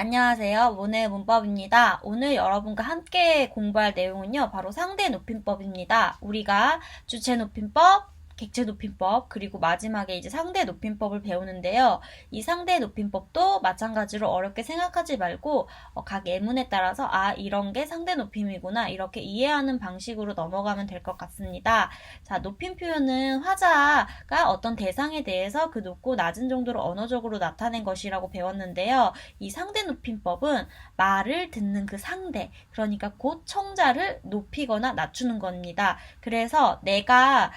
안녕하세요. 문의 문법입니다. 오늘 여러분과 함께 공부할 내용은요, 바로 상대 높임법입니다. 우리가 주체 높임법, 객체 높임법, 그리고 마지막에 이제 상대 높임법을 배우는데요. 이 상대 높임법도 마찬가지로 어렵게 생각하지 말고 각 예문에 따라서 이런 게 상대 높임이구나 이렇게 이해하는 방식으로 넘어가면 될 것 같습니다. 자, 높임 표현은 화자가 어떤 대상에 대해서 그 높고 낮은 정도로 언어적으로 나타낸 것이라고 배웠는데요. 이 상대 높임법은 말을 듣는 그 상대, 그러니까 곧 청자를 높이거나 낮추는 겁니다. 그래서 내가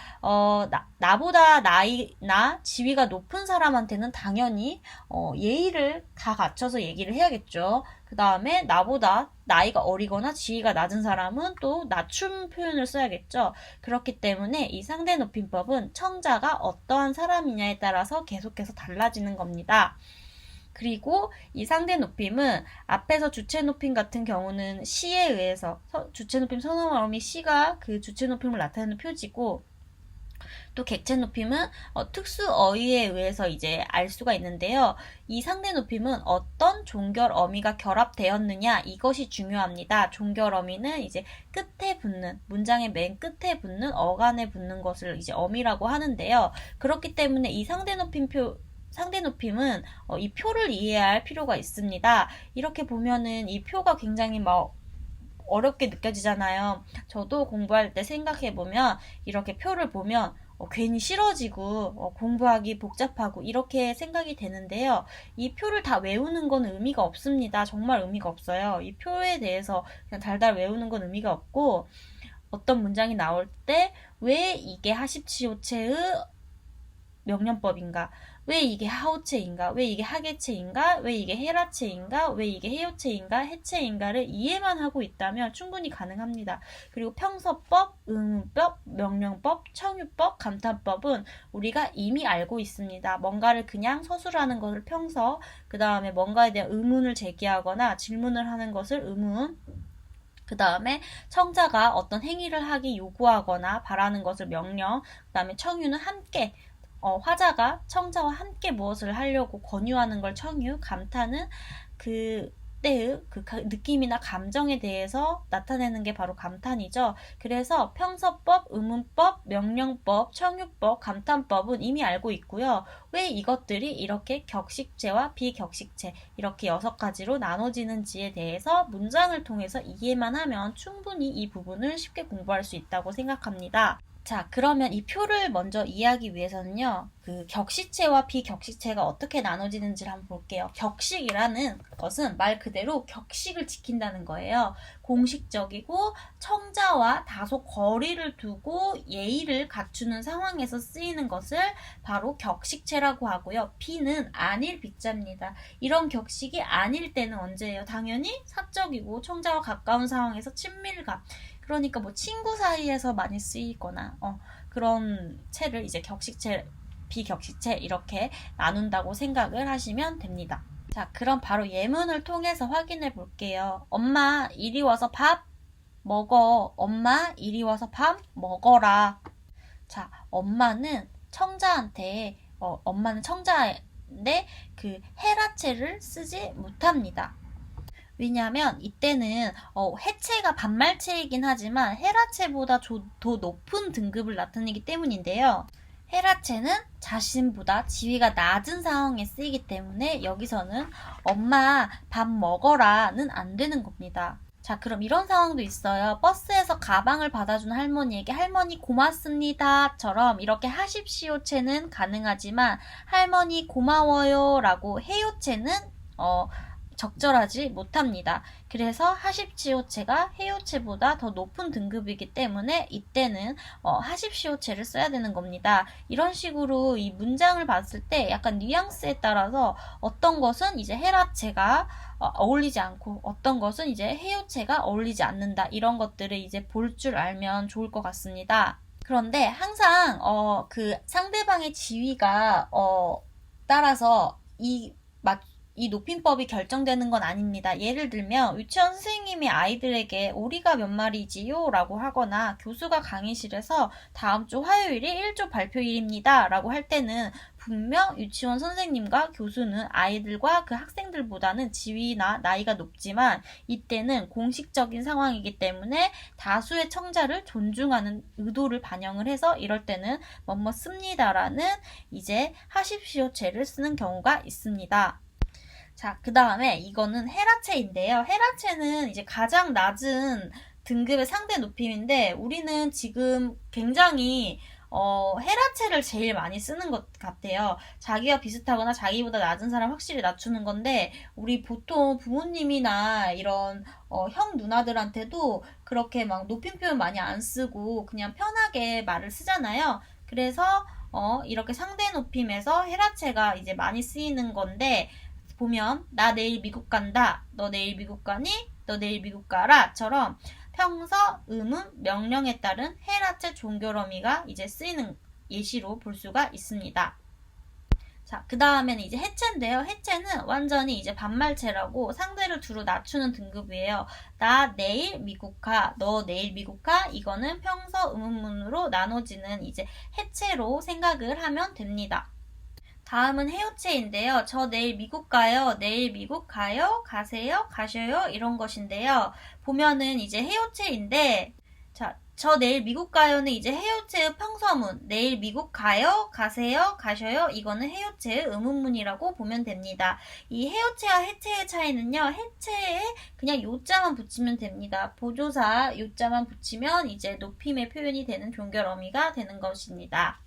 나보다 나이나 지위가 높은 사람한테는 당연히 예의를 다 갖춰서 얘기를 해야겠죠. 그 다음에 나보다 나이가 어리거나 지위가 낮은 사람은 또 낮춤 표현을 써야겠죠. 그렇기 때문에 이 상대 높임법은 청자가 어떠한 사람이냐에 따라서 계속해서 달라지는 겁니다. 그리고 이 상대 높임은 앞에서 주체 높임 같은 경우는 시에 의해서 주체 높임 선어말음이 시가 그 주체 높임을 나타내는 표지고, 또 객체 높임은 특수 어휘에 의해서 이제 알 수가 있는데요. 이 상대 높임은 어떤 종결 어미가 결합되었느냐 이것이 중요합니다. 종결 어미는 이제 끝에 붙는, 문장의 맨 끝에 붙는 어간에 붙는 것을 이제 어미라고 하는데요. 그렇기 때문에 이 상대 높임은 이 표를 이해할 필요가 있습니다. 이렇게 보면은 이 표가 굉장히 어렵게 느껴지잖아요. 저도 공부할 때 생각해보면 이렇게 표를 보면 괜히 싫어지고 공부하기 복잡하고 이렇게 생각이 되는데요. 이 표를 다 외우는 건 의미가 없습니다. 정말 의미가 없어요. 이 표에 대해서 그냥 달달 외우는 건 의미가 없고, 어떤 문장이 나올 때 왜 이게 하십시오체의 명령법인가? 왜 이게 하오체인가? 왜 이게 하계체인가? 왜 이게 헤라체인가? 왜 이게 해요체인가? 해체인가를 이해만 하고 있다면 충분히 가능합니다. 그리고 평서법, 의문법, 명령법, 청유법, 감탄법은 우리가 이미 알고 있습니다. 뭔가를 그냥 서술하는 것을 평서, 그 다음에 뭔가에 대한 의문을 제기하거나 질문을 하는 것을 의문, 그 다음에 청자가 어떤 행위를 하기 요구하거나 바라는 것을 명령, 그 다음에 청유는 함께, 화자가 청자와 함께 무엇을 하려고 권유하는 걸 청유, 감탄은 그때의 그 느낌이나 감정에 대해서 나타내는 게 바로 감탄이죠. 그래서 평서법, 의문법, 명령법, 청유법, 감탄법은 이미 알고 있고요. 왜 이것들이 이렇게 격식체와 비격식체 이렇게 6가지로 나눠지는지에 대해서 문장을 통해서 이해만 하면 충분히 이 부분을 쉽게 공부할 수 있다고 생각합니다. 자, 그러면 이 표를 먼저 이해하기 위해서는요, 그 격식체와 비격식체가 어떻게 나눠지는지를 한번 볼게요. 격식이라는 것은 말 그대로 격식을 지킨다는 거예요. 공식적이고 청자와 다소 거리를 두고 예의를 갖추는 상황에서 쓰이는 것을 바로 격식체라고 하고요. 비는 아닐 비자입니다. 이런 격식이 아닐 때는 언제예요? 당연히 사적이고 청자와 가까운 상황에서 친밀감, 그러니까 친구 사이에서 많이 쓰이거나 그런 체를 이제 격식체, 비격식체 이렇게 나눈다고 생각을 하시면 됩니다. 자, 그럼 바로 예문을 통해서 확인해 볼게요. 엄마, 이리 와서 밥 먹어. 엄마, 이리 와서 밥 먹어라. 자, 엄마는 청자한테, 엄마는 청자인데 그 헤라체를 쓰지 못합니다. 왜냐하면 이때는 해체가 반말체이긴 하지만 헤라체보다 더 높은 등급을 나타내기 때문인데요. 헤라체는 자신보다 지위가 낮은 상황에 쓰이기 때문에 여기서는 엄마 밥 먹어라는 안 되는 겁니다. 자, 그럼 이런 상황도 있어요. 버스에서 가방을 받아준 할머니에게 할머니 고맙습니다처럼 이렇게 하십시오체는 가능하지만 할머니 고마워요 라고 해요체는 적절하지 못합니다. 그래서 하십시오체가 해요체보다 더 높은 등급이기 때문에 이때는 하십시오체를 써야 되는 겁니다. 이런 식으로 이 문장을 봤을 때 약간 뉘앙스에 따라서 어떤 것은 이제 헤라체가 어울리지 않고 어떤 것은 이제 해요체가 어울리지 않는다. 이런 것들을 이제 볼 줄 알면 좋을 것 같습니다. 그런데 항상 그 상대방의 지위가 따라서 이 이 높임법이 결정되는 건 아닙니다. 예를 들면 유치원 선생님이 아이들에게 오리가 몇 마리지요? 라고 하거나 교수가 강의실에서 다음 주 화요일이 1조 발표일입니다. 라고 할 때는 분명 유치원 선생님과 교수는 아이들과 그 학생들보다는 지위나 나이가 높지만 이때는 공식적인 상황이기 때문에 다수의 청자를 존중하는 의도를 반영을 해서 이럴 때는 뭐뭐 씁니다라는 이제 하십시오체를 쓰는 경우가 있습니다. 자, 그 다음에 이거는 헤라체인데요. 헤라체는 이제 가장 낮은 등급의 상대 높임인데 우리는 지금 굉장히 헤라체를 제일 많이 쓰는 것 같아요. 자기와 비슷하거나 자기보다 낮은 사람 확실히 낮추는 건데 우리 보통 부모님이나 이런 형 누나들한테도 그렇게 막 높임 표현 많이 안 쓰고 그냥 편하게 말을 쓰잖아요. 그래서 이렇게 상대 높임에서 헤라체가 이제 많이 쓰이는 건데 보면 나 내일 미국 간다. 너 내일 미국 가니? 너 내일 미국 가라.처럼 평서, 의문, 명령에 따른 헤라체 종결어미가 이제 쓰이는 예시로 볼 수가 있습니다. 자, 그 다음에는 이제 해체인데요. 해체는 완전히 이제 반말체라고 상대를 두루 낮추는 등급이에요. 나 내일 미국 가, 너 내일 미국 가, 이거는 평서, 의문문으로 나눠지는 이제 해체로 생각을 하면 됩니다. 다음은 해오체인데요. 저 내일 미국 가요. 내일 미국 가요? 가세요? 가셔요? 이런 것인데요. 보면은 이제 해오체인데, 자, 저 내일 미국 가요는 이제 해오체의 평서문. 내일 미국 가요? 가세요? 가셔요? 이거는 해오체의 의문문이라고 보면 됩니다. 이 해오체와 해체의 차이는요. 해체에 그냥 요자만 붙이면 됩니다. 보조사 요자만 붙이면 이제 높임의 표현이 되는 종결어미가 되는 것입니다.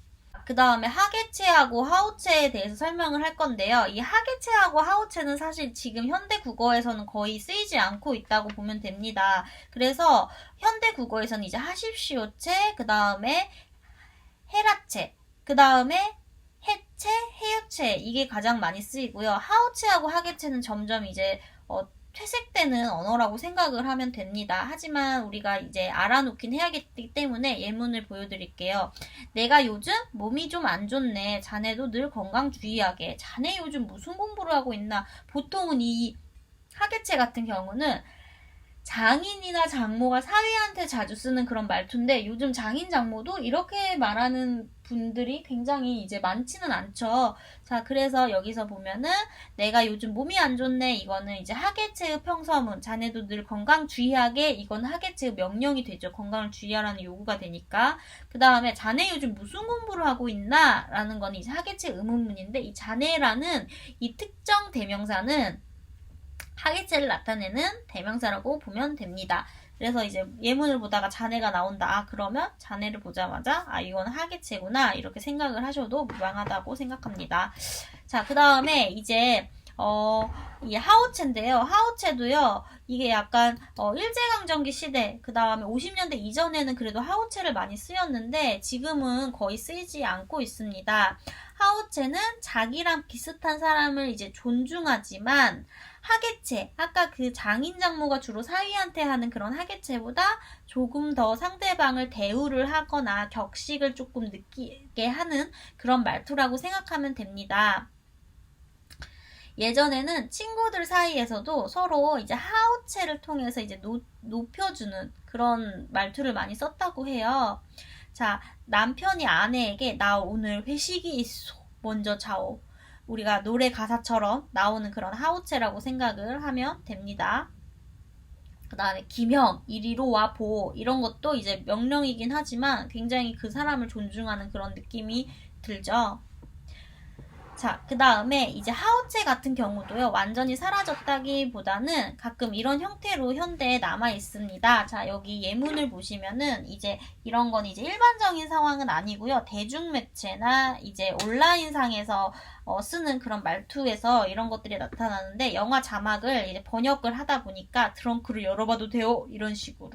그 다음에 하계체하고 하우체에 대해서 설명을 할 건데요. 이 하계체하고 하우체는 사실 지금 현대 국어에서는 거의 쓰이지 않고 있다고 보면 됩니다. 그래서 현대 국어에서는 이제 하십시오체, 그 다음에 헤라체, 그 다음에 해체, 해요체 이게 가장 많이 쓰이고요. 하우체하고 하계체는 점점 이제 퇴색되는 언어라고 생각을 하면 됩니다. 하지만 우리가 이제 알아놓긴 해야겠기 때문에 예문을 보여드릴게요. 내가 요즘 몸이 좀 안 좋네. 자네도 늘 건강 주의하게. 자네 요즘 무슨 공부를 하고 있나? 보통은 이 하계체 같은 경우는 장인이나 장모가 사위한테 자주 쓰는 그런 말투인데 요즘 장인 장모도 이렇게 말하는 분들이 굉장히 이제 많지는 않죠. 자, 그래서 여기서 보면은 내가 요즘 몸이 안 좋네. 이거는 이제 하계체의 평서문. 자네도 늘 건강 주의하게. 이건 하계체의 명령이 되죠. 건강을 주의하라는 요구가 되니까. 그 다음에 자네 요즘 무슨 공부를 하고 있나? 라는 건 이제 하계체 의문문인데 이 자네라는 이 특정 대명사는 하계체를 나타내는 대명사라고 보면 됩니다. 그래서 이제 예문을 보다가 자네가 나온다. 그러면 자네를 보자마자 이건 하계체구나 이렇게 생각을 하셔도 무방하다고 생각합니다. 자, 그 다음에 이제 이 하우체인데요. 하우체도요. 이게 약간 일제강점기 시대 그 다음에 50년대 이전에는 그래도 하우체를 많이 쓰였는데 지금은 거의 쓰이지 않고 있습니다. 하우체는 자기랑 비슷한 사람을 이제 존중하지만 하계체, 아까 그 장인 장모가 주로 사위한테 하는 그런 하계체보다 조금 더 상대방을 대우를 하거나 격식을 조금 느끼게 하는 그런 말투라고 생각하면 됩니다. 예전에는 친구들 사이에서도 서로 이제 하우체를 통해서 이제 높여주는 그런 말투를 많이 썼다고 해요. 자, 남편이 아내에게 나 오늘 회식이 있어. 먼저 자오. 우리가 노래 가사처럼 나오는 그런 하우체라고 생각을 하면 됩니다. 그 다음에 김형, 이리로 와 보 이런 것도 이제 명령이긴 하지만 굉장히 그 사람을 존중하는 그런 느낌이 들죠. 자, 그 다음에 이제 하우체 같은 경우도요, 완전히 사라졌다기보다는 가끔 이런 형태로 현대에 남아 있습니다. 자, 여기 예문을 보시면은 이제 이런 건 이제 일반적인 상황은 아니고요. 대중매체나 이제 온라인상에서 쓰는 그런 말투에서 이런 것들이 나타나는데 영화 자막을 이제 번역을 하다 보니까 트렁크를 열어봐도 돼요? 이런 식으로.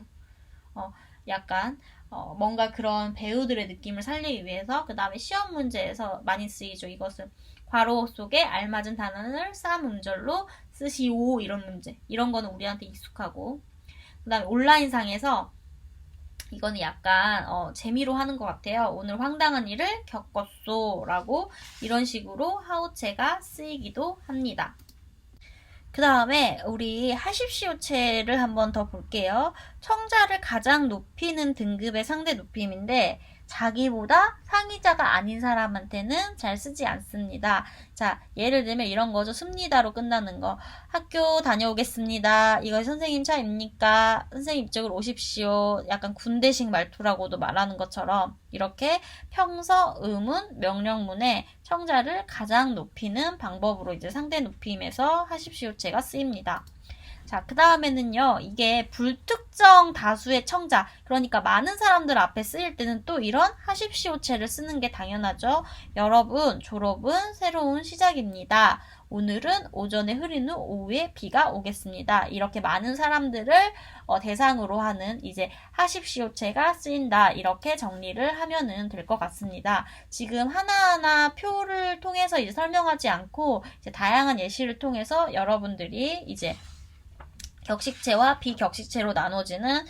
약간 뭔가 그런 배우들의 느낌을 살리기 위해서 그 다음에 시험 문제에서 많이 쓰이죠. 이것은 괄호 속에 알맞은 단어를 쌍음절로 쓰시오 이런 문제. 이런 거는 우리한테 익숙하고 그 다음에 온라인상에서 이거는 약간 재미로 하는 것 같아요. 오늘 황당한 일을 겪었소 라고 이런 식으로 하우체가 쓰이기도 합니다. 그 다음에 우리 하십시오체를 한번 더 볼게요. 청자를 가장 높이는 등급의 상대 높임인데 자기보다 상위자가 아닌 사람한테는 잘 쓰지 않습니다. 자, 예를 들면 이런 거죠. 습니다로 끝나는 거. 학교 다녀오겠습니다. 이거 선생님 차입니까? 선생님 이쪽으로 오십시오. 약간 군대식 말투라고도 말하는 것처럼 이렇게 평서, 의문, 명령문에 청자를 가장 높이는 방법으로 이제 상대 높임에서 하십시오체가 쓰입니다. 자, 그 다음에는요, 이게 불특정 다수의 청자, 그러니까 많은 사람들 앞에 쓰일 때는 또 이런 하십시오체를 쓰는 게 당연하죠. 여러분, 졸업은 새로운 시작입니다. 오늘은 오전에 흐린 후 오후에 비가 오겠습니다. 이렇게 많은 사람들을 대상으로 하는 이제 하십시오체가 쓰인다. 이렇게 정리를 하면은 될 것 같습니다. 지금 하나하나 표를 통해서 이제 설명하지 않고 이제 다양한 예시를 통해서 여러분들이 이제 격식체와 비격식체로 나눠지는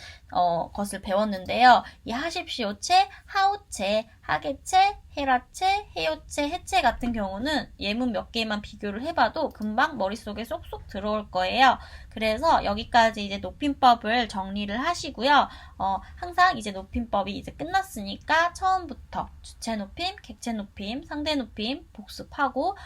것을 배웠는데요. 이 하십시오체, 하오체, 하계체, 헤라체, 해요체, 해체 같은 경우는 예문 몇 개만 비교를 해봐도 금방 머릿속에 쏙쏙 들어올 거예요. 그래서 여기까지 이제 높임법을 정리를 하시고요. 항상 이제 높임법이 이제 끝났으니까 처음부터 주체 높임, 객체 높임, 상대 높임 복습하고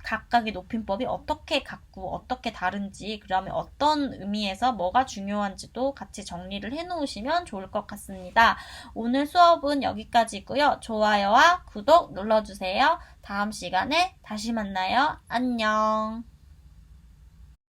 각각의 높임법이 어떻게 같고 어떻게 다른지 그다음에 어떤 의미에서 뭐가 중요한지도 같이 정리를 해 놓으시면 좋을 것 같습니다. 오늘 수업은 여기까지고요. 좋아요와 구독 눌러주세요. 다음 시간에 다시 만나요. 안녕.